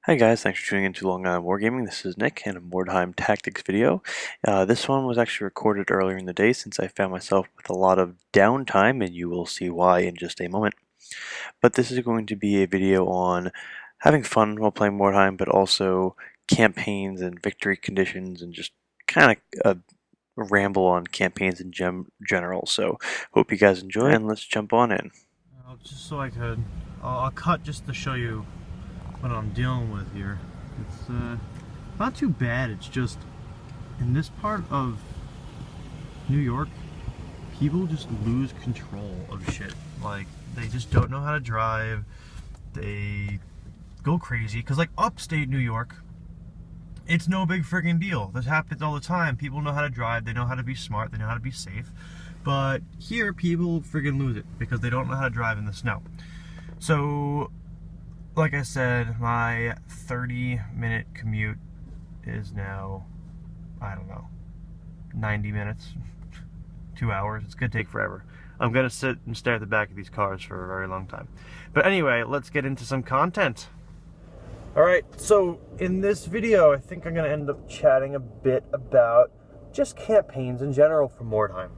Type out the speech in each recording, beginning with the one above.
Hi guys, thanks for tuning in to Long Island Wargaming. This is Nick and a Mordheim Tactics video. This one was actually recorded earlier in the day since I found myself with a lot of downtime, and you will see why in just a moment. But this is going to be a video on having fun while playing Mordheim, but also campaigns and victory conditions and just kind of a ramble on campaigns in general. So hope you guys enjoy, and let's jump on in. Just so I could, I'll cut just to show you what I'm dealing with here. It's not too bad. It's just in this part of New York, people just lose control of shit. Like, they just don't know how to drive. They go crazy because, like, upstate New York, it's no big friggin' deal. This happens all the time. People know how to drive. They know how to be smart. They know how to be safe. But here, people friggin' lose it because they don't know how to drive in the snow. So, like I said, my 30-minute commute is now, I don't know, 90 minutes, 2 hours. It's gonna take forever. I'm gonna sit and stare at the back of these cars for a very long time. But anyway, let's get into some content. Alright, so in this video, I think I'm gonna end up chatting a bit about just campaigns in general for Mordheim.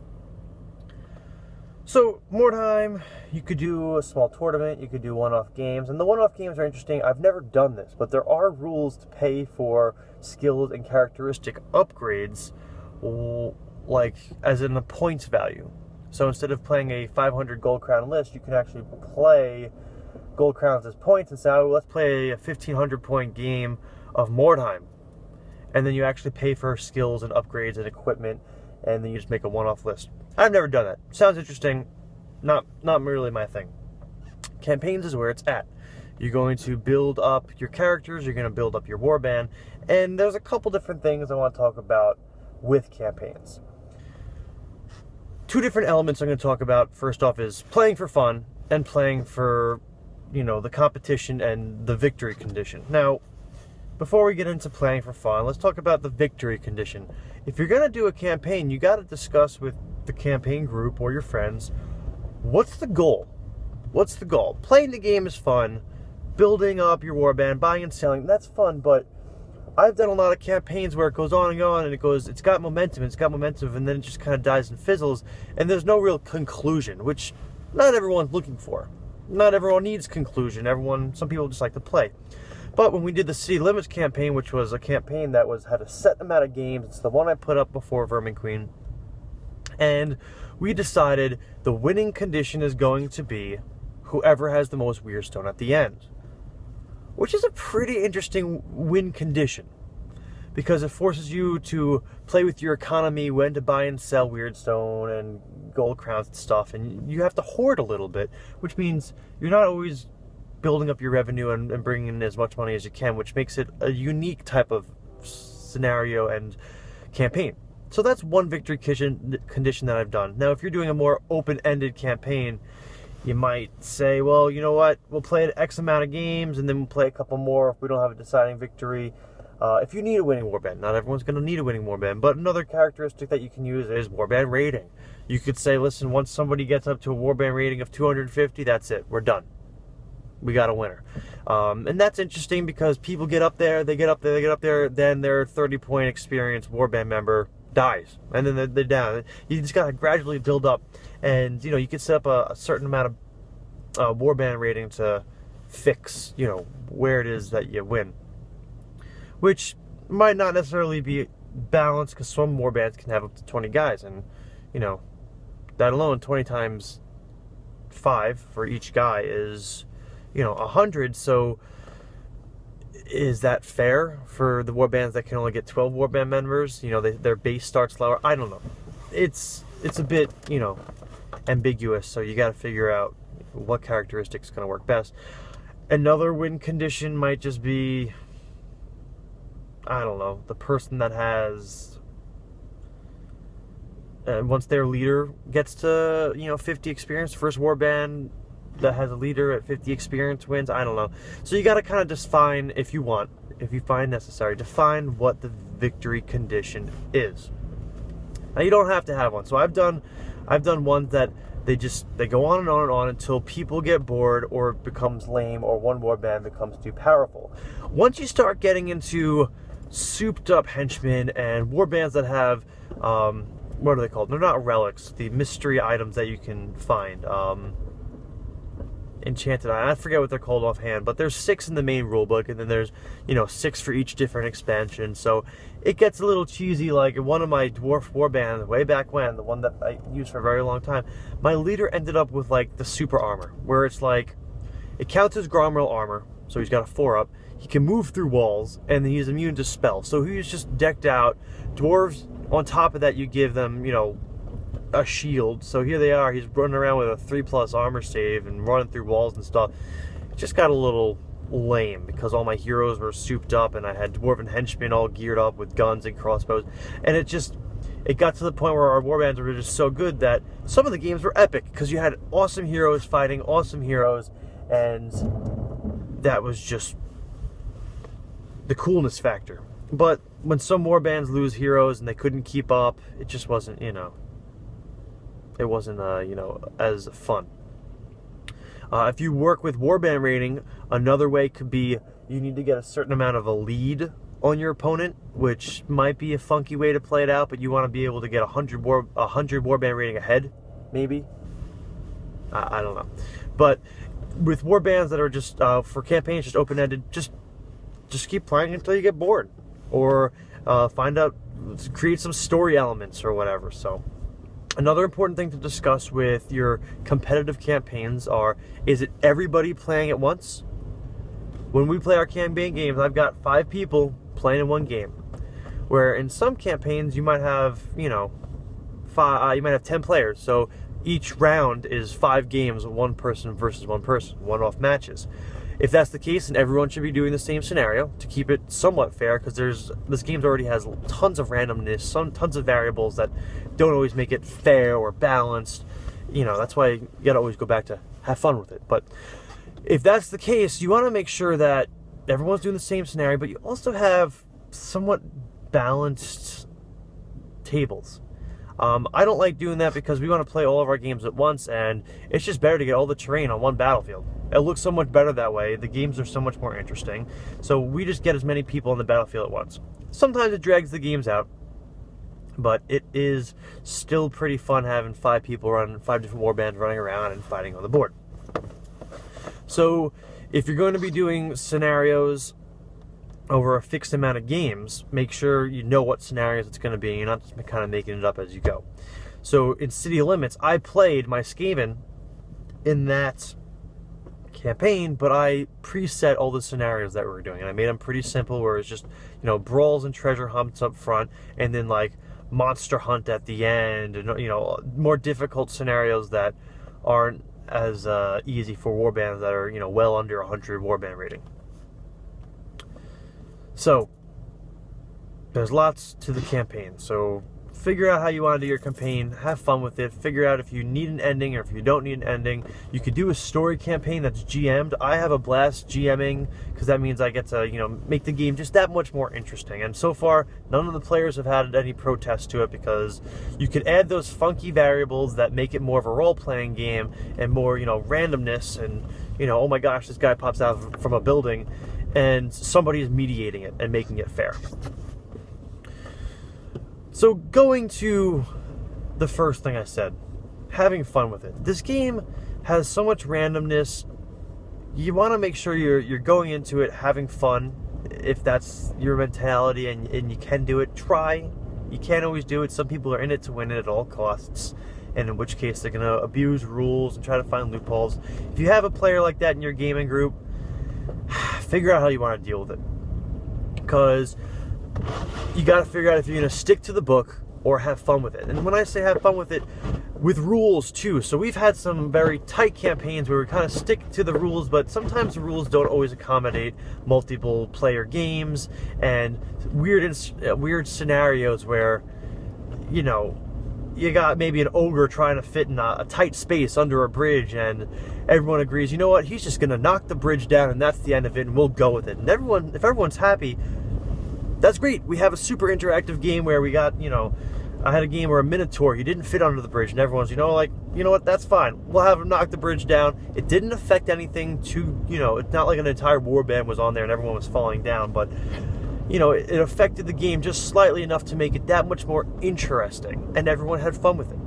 So, Mordheim, you could do a small tournament, you could do one-off games, and the one-off games are interesting. I've never done this, but there are rules to pay for skills and characteristic upgrades, like, as in the points value. So instead of playing a 500 gold crown list, you can actually play gold crowns as points and say, oh, let's play a 1,500 point game of Mordheim. And then you actually pay for skills and upgrades and equipment, and then you just make a one-off list. I've never done that. Sounds interesting. Not really my thing. Campaigns is where it's at. You're going to build up your characters, you're going to build up your warband, and there's a couple different things I want to talk about with campaigns. Two different elements I'm going to talk about. First off is playing for fun and playing for, you know, the competition and the victory condition. Now, before we get into playing for fun, let's talk about the victory condition. If you're going to do a campaign, you got to discuss with the campaign group or your friends, what's the goal? What's the goal? Playing the game is fun. Building up your warband, buying and selling, that's fun, but I've done a lot of campaigns where it goes on and on, and it's got momentum, and then it just kind of dies and fizzles, and there's no real conclusion, which not everyone's looking for. Not everyone needs conclusion. Some people just like to play. But when we did the City Limits campaign, which was a campaign that had a set amount of games, it's the one I put up before Vermin Queen, and we decided the winning condition is going to be whoever has the most Weirdstone at the end. Which is a pretty interesting win condition, because it forces you to play with your economy, when to buy and sell Weirdstone and gold crowns and stuff, and you have to hoard a little bit, which means you're not always building up your revenue and bringing in as much money as you can, which makes it a unique type of scenario and campaign. So that's one victory condition that I've done. Now, if you're doing a more open-ended campaign, you might say, well, you know what, we'll play X amount of games, and then we'll play a couple more if we don't have a deciding victory. If you need a winning warband, not everyone's going to need a winning warband, but another characteristic that you can use is warband rating. You could say, listen, once somebody gets up to a warband rating of 250, that's it, we're done. We got a winner. And that's interesting because people get up there, then their 30-point experience warband member dies, and then they're down. You just gotta gradually build up, and you know, you can set up a certain amount of warband rating to fix, you know, where it is that you win, which might not necessarily be balanced, because some warbands can have up to 20 guys, and you know, that alone, 20 times 5 for each guy is, you know, 100. So is that fair for the warbands that can only get 12 warband members? You know, their base starts lower. I don't know. It's a bit, you know, ambiguous, so you got to figure out what characteristic is going to work best. Another win condition might just be, I don't know, the person that has, once their leader gets to, you know, 50 experience, first warband that has a leader at 50 experience wins. I don't know. So you got to kind of define, if you find necessary, define what the victory condition is. Now, you don't have to have one. So I've done ones that They go on and on and on until people get bored, or it becomes lame, or one warband becomes too powerful. Once you start getting into souped up henchmen and warbands that have what are they called? They're not relics, the mystery items that you can find. Enchanted, I forget what they're called offhand, but there's 6 in the main rulebook, and then there's 6 for each different expansion. So it gets a little cheesy. Like one of my dwarf warbands way back when, the one that I used for a very long time, my leader ended up with like the super armor, where it's like it counts as Gromrel armor, so he's got a 4-up. He can move through walls, and then he's immune to spells. So he's just decked out. Dwarves, on top of that, you give them a shield. So here they are, he's running around with a 3+ armor save and running through walls and stuff. It just got a little lame because all my heroes were souped up, and I had dwarven henchmen all geared up with guns and crossbows, and it got to the point where our warbands were just so good that some of the games were epic because you had awesome heroes fighting awesome heroes, and that was just the coolness factor. But when some warbands lose heroes and they couldn't keep up, it just wasn't, it wasn't, as fun. If you work with warband rating, another way could be you need to get a certain amount of a lead on your opponent, which might be a funky way to play it out, but you want to be able to get 100 warband rating ahead, maybe. I don't know. But with warbands that are just, for campaigns, just open-ended, just keep playing until you get bored. Or create some story elements or whatever. So another important thing to discuss with your competitive campaigns is it everybody playing at once? When we play our campaign games, I've got 5 people playing in one game. Where in some campaigns you might have, you might have 10 players. So each round is 5 games, one person versus one person, one-off matches. If that's the case, then everyone should be doing the same scenario to keep it somewhat fair, because this game already has tons of randomness, tons of variables that don't always make it fair or balanced. That's why you gotta always go back to have fun with it. But if that's the case, you want to make sure that everyone's doing the same scenario, but you also have somewhat balanced tables. I don't like doing that because we want to play all of our games at once, and it's just better to get all the terrain on one battlefield. It looks so much better that way. The games are so much more interesting. So we just get as many people on the battlefield at once. Sometimes it drags the games out, but it is still pretty fun having 5 people running, 5 different warbands running around and fighting on the board. So if you're going to be doing scenarios over a fixed amount of games, make sure you know what scenarios it's going to be, and you're not just kind of making it up as you go. So in City of Limits, I played my Skaven in that campaign, but I preset all the scenarios that we were doing, and I made them pretty simple, where it's just, brawls and treasure hunts up front, and then like monster hunt at the end, and more difficult scenarios that aren't as easy for warbands that are well under 100 warband rating. So there's lots to the campaign. So figure out how you want to do your campaign, have fun with it, figure out if you need an ending or if you don't need an ending. You could do a story campaign that's GM'd. I have a blast GMing because that means I get to, make the game just that much more interesting. And so far, none of the players have had any protest to it, because you could add those funky variables that make it more of a role-playing game and more, randomness, and, oh my gosh, this guy pops out from a building, and somebody is mediating it and making it fair. So going to the first thing I said, having fun with it. This game has so much randomness. You want to make sure you're going into it having fun. If that's your mentality and you can do it, try. You can't always do it. Some people are in it to win it at all costs, and in which case they're going to abuse rules and try to find loopholes. If you have a player like that in your gaming group, figure out how you want to deal with it, because you got to figure out if you're going to stick to the book or have fun with it. And when I say have fun with it, with rules too. So we've had some very tight campaigns where we kind of stick to the rules, but sometimes the rules don't always accommodate multiple player games, and weird scenarios where, you got maybe an ogre trying to fit in a tight space under a bridge, and everyone agrees, you know what, he's just going to knock the bridge down and that's the end of it, and we'll go with it. And if everyone's happy, that's great. We have a super interactive game where we got, I had a game where a Minotaur, he didn't fit under the bridge, and everyone's, you know, like, you know what, that's fine. We'll have him knock the bridge down. It didn't affect anything too, you know, it's not like an entire warband was on there and everyone was falling down, but, you know, it affected the game just slightly enough to make it that much more interesting, and everyone had fun with it.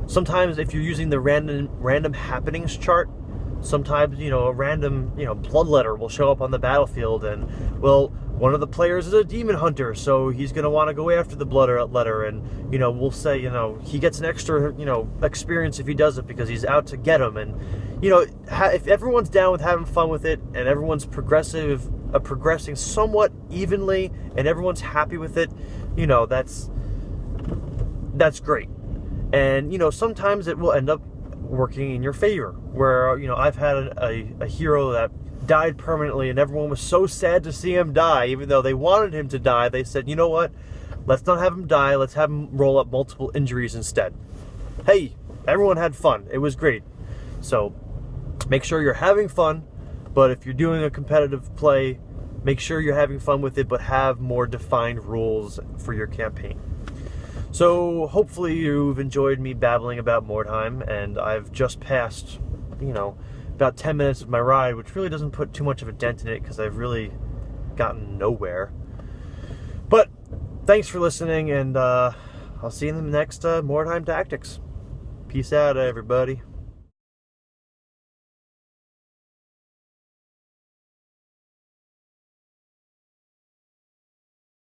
Sometimes if you're using the random happenings chart, sometimes, you know, a random, you know, bloodletter will show up on the battlefield, and, well, one of the players is a demon hunter, so he's going to want to go after the bloodletter, and, you know, we'll say, you know, he gets an extra, you know, experience if he does it because he's out to get him. And, you know, if everyone's down with having fun with it, and everyone's progressing somewhat evenly, and everyone's happy with it, you know, that's great. And, you know, sometimes it will end up working in your favor, where, you know, I've had a hero that died permanently, and everyone was so sad to see him die. Even though they wanted him to die, they said, you know what, let's not have him die, let's have him roll up multiple injuries instead. Hey, everyone had fun, it was great. So make sure you're having fun, but if you're doing a competitive play, make sure you're having fun with it, but have more defined rules for your campaign. So hopefully you've enjoyed me babbling about Mordheim, and I've just passed, you know, about 10 minutes of my ride, which really doesn't put too much of a dent in it because I've really gotten nowhere. But thanks for listening, and I'll see you in the next Mordheim Tactics. Peace out, everybody.